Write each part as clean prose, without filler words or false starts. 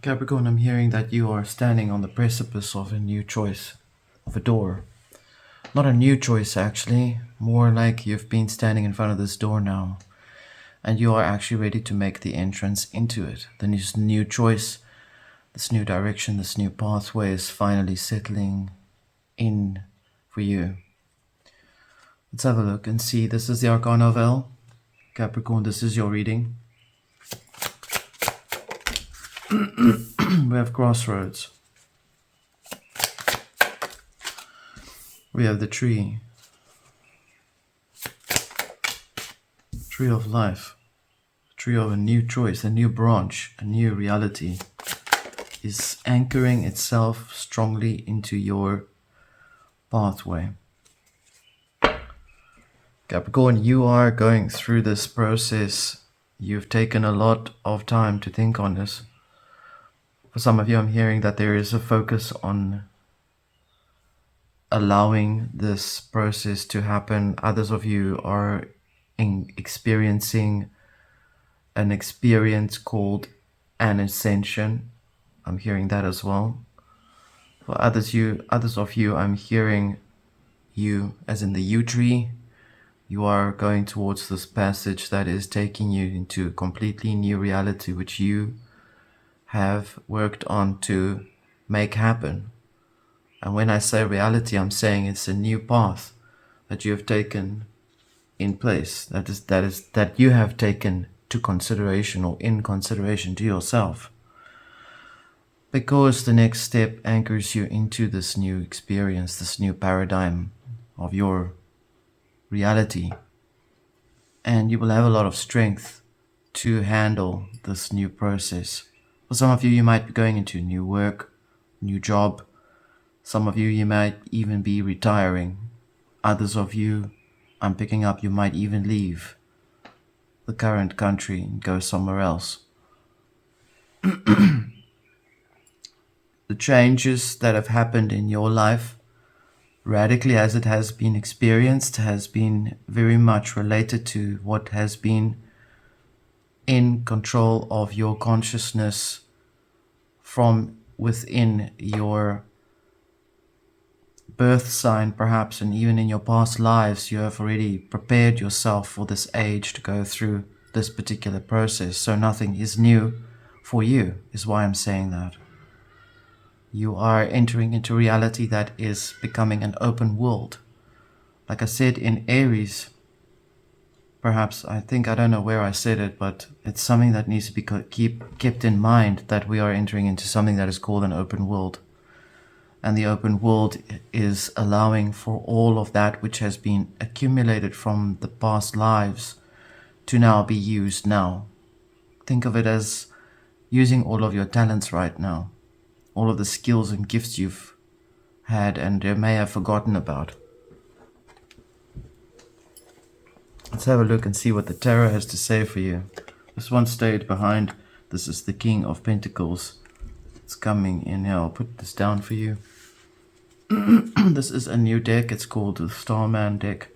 Capricorn, I'm hearing that you are standing on the precipice of a new choice, of a door. Not a new choice, actually, more like you've been standing in front of this door now, and you are actually ready to make the entrance into it. Then this new choice, this new direction, this new pathway is finally settling in for you. Let's have a look and see. This is the Arcana of L. Capricorn, this is your reading. We have crossroads. We have the tree. Tree of life. Tree of a new choice, a new branch, a new reality is anchoring itself strongly into your pathway. Capricorn, you are going through this process. You've taken a lot of time to think on this. For some of you, I'm hearing that there is a focus on allowing this process to happen. Others of you are experiencing an experience called an ascension. I'm hearing that as well. For others of you, I'm hearing you as in the U tree. You are going towards this passage that is taking you into a completely new reality, which you have worked on to make happen. And when I say reality, I'm saying it's a new path that you have taken in place, that you have taken to consideration or in consideration to yourself. Because the next step anchors you into this new experience, this new paradigm of your reality. And you will have a lot of strength to handle this new process. For some of you, you might be going into new work, new job. Some of you, you might even be retiring. Others of you, I'm picking up, you might even leave the current country and go somewhere else. The changes that have happened in your life, radically as it has been experienced, has been very much related to what has been in control of your consciousness from within your birth sign, perhaps, and even in your past lives. You have already prepared yourself for this age to go through this particular process. So nothing is new for you, is why I'm saying that. You are entering into reality that is becoming an open world. Like I said, in Aries, perhaps, I don't know where I said it, but it's something that needs to be kept in mind, that we are entering into something that is called an open world. And the open world is allowing for all of that which has been accumulated from the past lives to now be used now. Think of it as using all of your talents right now, all of the skills and gifts you've had and you may have forgotten about. Let's have a look and see what the tarot has to say for you. This one stayed behind. This is the King of Pentacles. It's coming in here. I'll put this down for you. This is a new deck. It's called the Starman deck.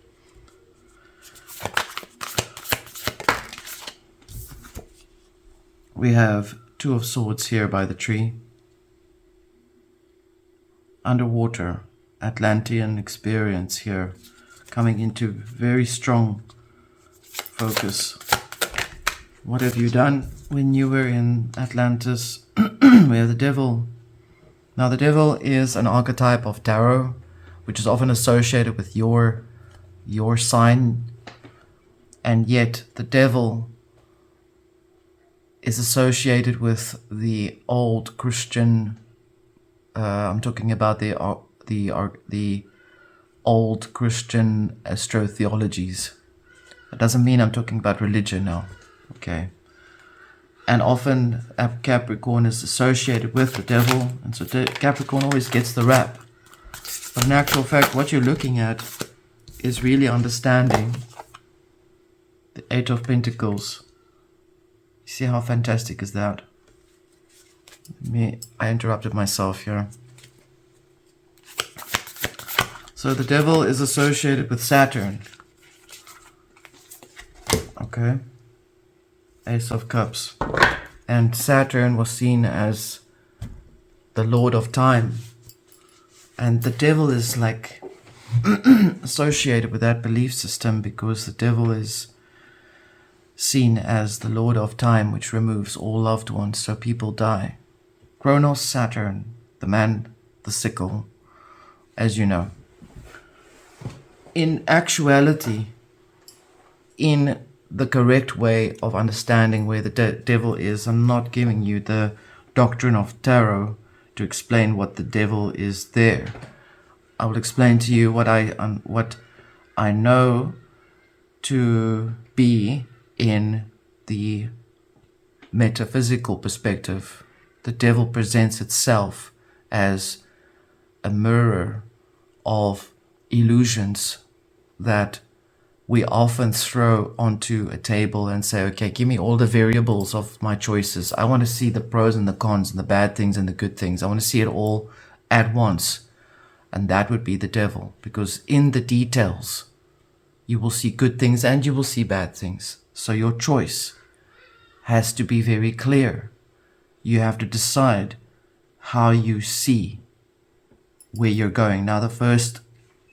We have Two of Swords here by the tree. Underwater, Atlantean experience here, coming into very strong focus. What have you done when you were in Atlantis? We have the Devil. Now the Devil is an archetype of tarot, which is often associated with your sign, and yet the Devil is associated with the old Christian. I'm talking about the old Christian astro-theologies. That doesn't mean I'm talking about religion now, okay? And often Capricorn is associated with the Devil, and so Capricorn always gets the rap. But in actual fact, what you're looking at is really understanding the Eight of Pentacles. You see how fantastic is that? I interrupted myself here. So the Devil is associated with Saturn. Okay. Ace of Cups. And Saturn was seen as the lord of time. And the devil is like associated with that belief system, because the devil is seen as the lord of time, which removes all loved ones, so people die. Kronos, Saturn, the man, the sickle, as you know. In actuality, in the correct way of understanding where the devil is, I'm not giving you the doctrine of tarot to explain what the devil is there. I will explain to you what I know to be in the metaphysical perspective. The devil presents itself as a mirror of illusions that we often throw onto a table and say, okay, give me all the variables of my choices. I want to see the pros and the cons and the bad things and the good things. I want to see it all at once. And that would be the devil, because in the details, you will see good things and you will see bad things. So your choice has to be very clear. You have to decide how you see where you're going. Now, the first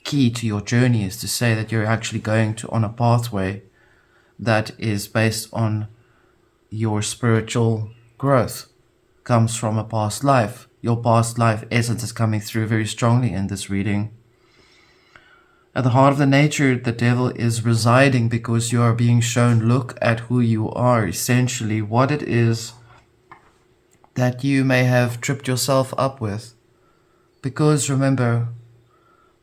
key to your journey is to say that you're actually going on a pathway that is based on your spiritual growth, comes from a past life. Your past life essence is coming through very strongly in this reading. At the heart of the nature, the devil is residing because you are being shown, look at who you are, essentially what it is that you may have tripped yourself up with. Because remember,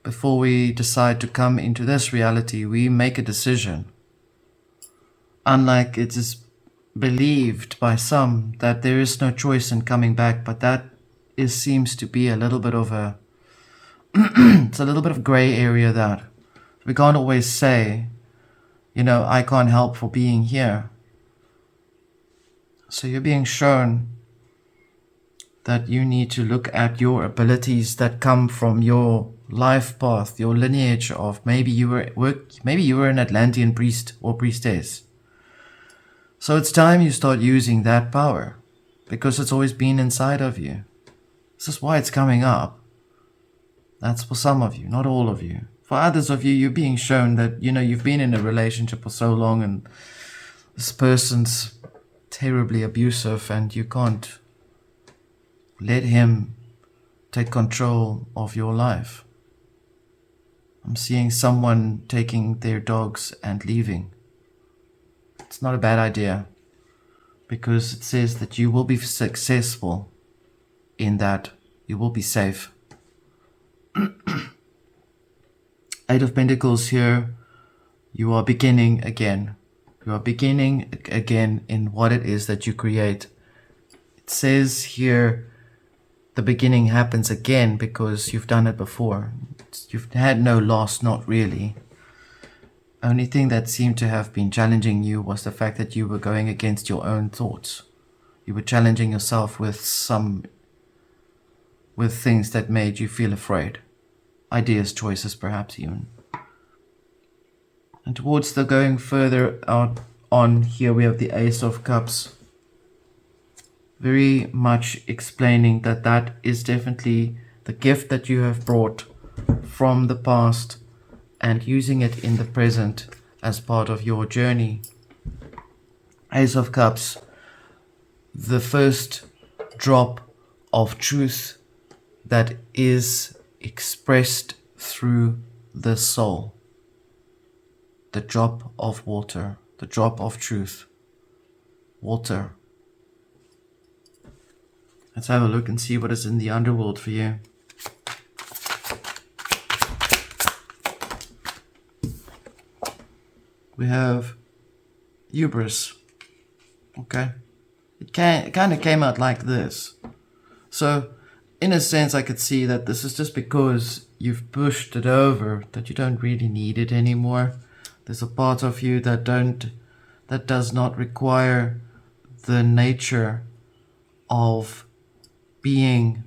before we decide to come into this reality, we make a decision. Unlike it is believed by some that there is no choice in coming back, but that seems to be a little bit of a it's a little bit of gray area that we can't always say, I can't help for being here. So you're being shown that you need to look at your abilities that come from your life path, your lineage of maybe you were an Atlantean priest or priestess. So it's time you start using that power, because it's always been inside of you. This is why it's coming up. That's for some of you, not all of you. For others of you, you're being shown that, you've been in a relationship for so long and this person's terribly abusive and you can't let him take control of your life. I'm seeing someone taking their dogs and leaving. It's not a bad idea, because it says that you will be successful in that. You will be safe. Eight of Pentacles here. You are beginning again. You are beginning again in what it is that you create. It says here the beginning happens again because you've done it before. You've had no loss, not really. Only thing that seemed to have been challenging you was the fact that you were going against your own thoughts. You were challenging yourself with things that made you feel afraid. Ideas, choices, perhaps even. And towards the going further out on, here we have the Ace of Cups. Very much explaining that is definitely the gift that you have brought from the past and using it in the present as part of your journey. Ace of Cups, the first drop of truth that is expressed through the soul. The drop of water, the drop of truth. Water. Let's have a look and see what is in the underworld for you. We have hubris. Okay. It kind of came out like this. So, in a sense, I could see that this is just because you've pushed it over, that you don't really need it anymore. There's a part of you that does not require the nature of being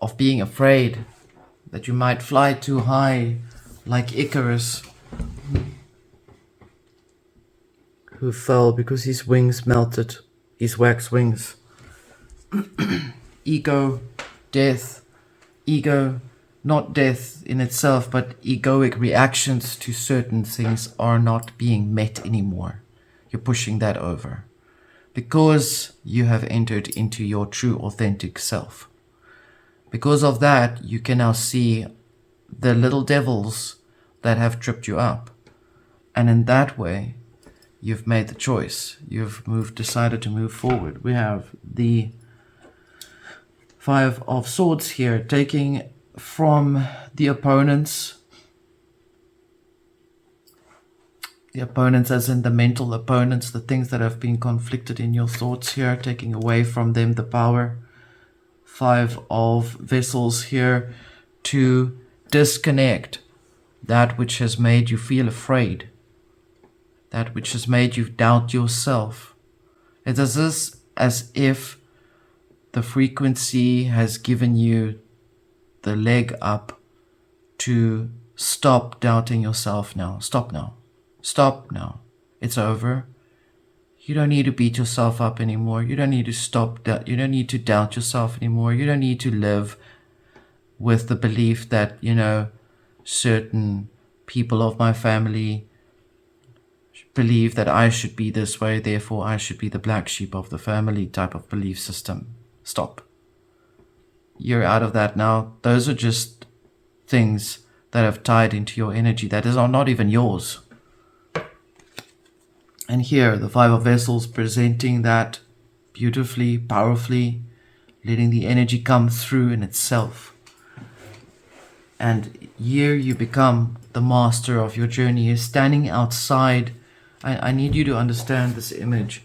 afraid that you might fly too high, like Icarus, who fell because his wings melted His wax wings. Ego, death, ego, not death in itself, but egoic reactions to certain things are not being met anymore. You're pushing that over because you have entered into your true authentic self. Because of that, you can now see the little devils that have tripped you up. And in that way, you've made the choice. You've decided to move forward. We have the Five of Swords here, taking from the opponents as in the mental opponents, the things that have been conflicted in your thoughts here, taking away from them the power. Five of Vessels here, to disconnect that which has made you feel afraid, that which has made you doubt yourself. It is as if the frequency has given you the leg up to stop doubting yourself now. Stop now. Stop now. It's over. You don't need to beat yourself up anymore. You don't need to stop that. You don't need to doubt yourself anymore. You don't need to live with the belief that, certain people of my family believe that I should be this way, therefore I should be the black sheep of the family type of belief system. Stop. You're out of that now. Those are just things that have tied into your energy that are not even yours. And here, the Five of Vessels presenting that beautifully, powerfully, letting the energy come through in itself. And here you become the master of your journey. You're standing outside. I need you to understand this image,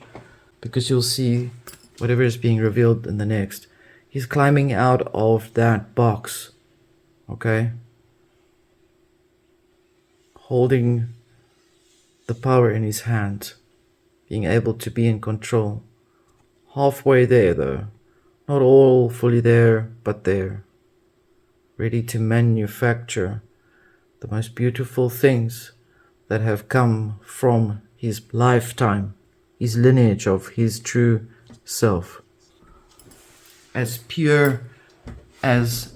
because you'll see whatever is being revealed in the next. He's climbing out of that box, okay? Holding the power in his hand, being able to be in control. Halfway there though, not all fully there, but there. Ready to manufacture the most beautiful things that have come from his lifetime, his lineage of his true self. As pure as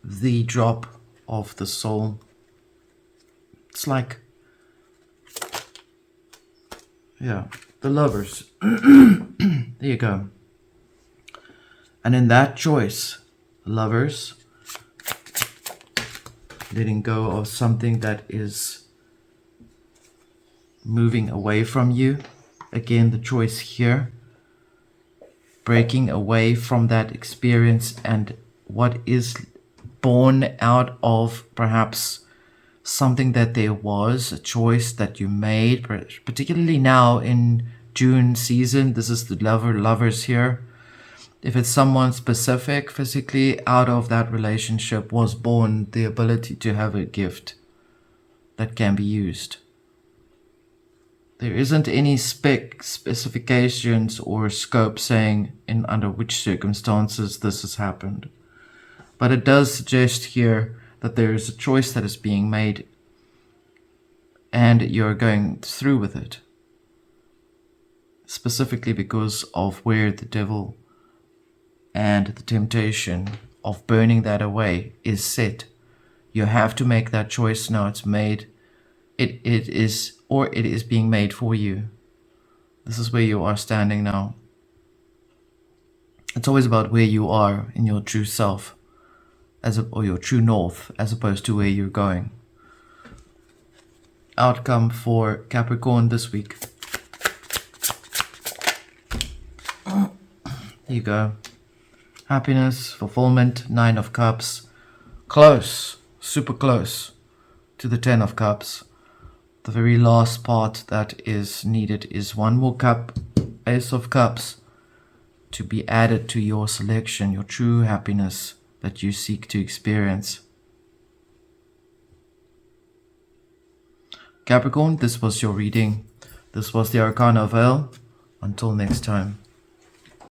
the drop of the soul. It's like, the Lovers. There you go. And in that choice, Lovers, letting go of something that is moving away from you. Again, the choice here. Breaking away from that experience and what is born out of perhaps something that there was, a choice that you made, particularly now in June season. This is the lovers here. If it's someone specific, physically out of that relationship was born the ability to have a gift that can be used. There isn't any specifications or scope saying under which circumstances this has happened. But it does suggest here that there is a choice that is being made and you're going through with it. Specifically because of where the devil and the temptation of burning that away is set. You have to make that choice now. It's made. It is being made for you. This is where you are standing now. It's always about where you are in your true self, or your true north, as opposed to where you're going. Outcome for Capricorn this week. Here you go. Happiness, fulfillment, 9 of Cups. Close, super close to the 10 of Cups. The very last part that is needed is one more cup, Ace of Cups, to be added to your selection, your true happiness that you seek to experience. Capricorn, this was your reading. This was the Arcana Veil. Until next time.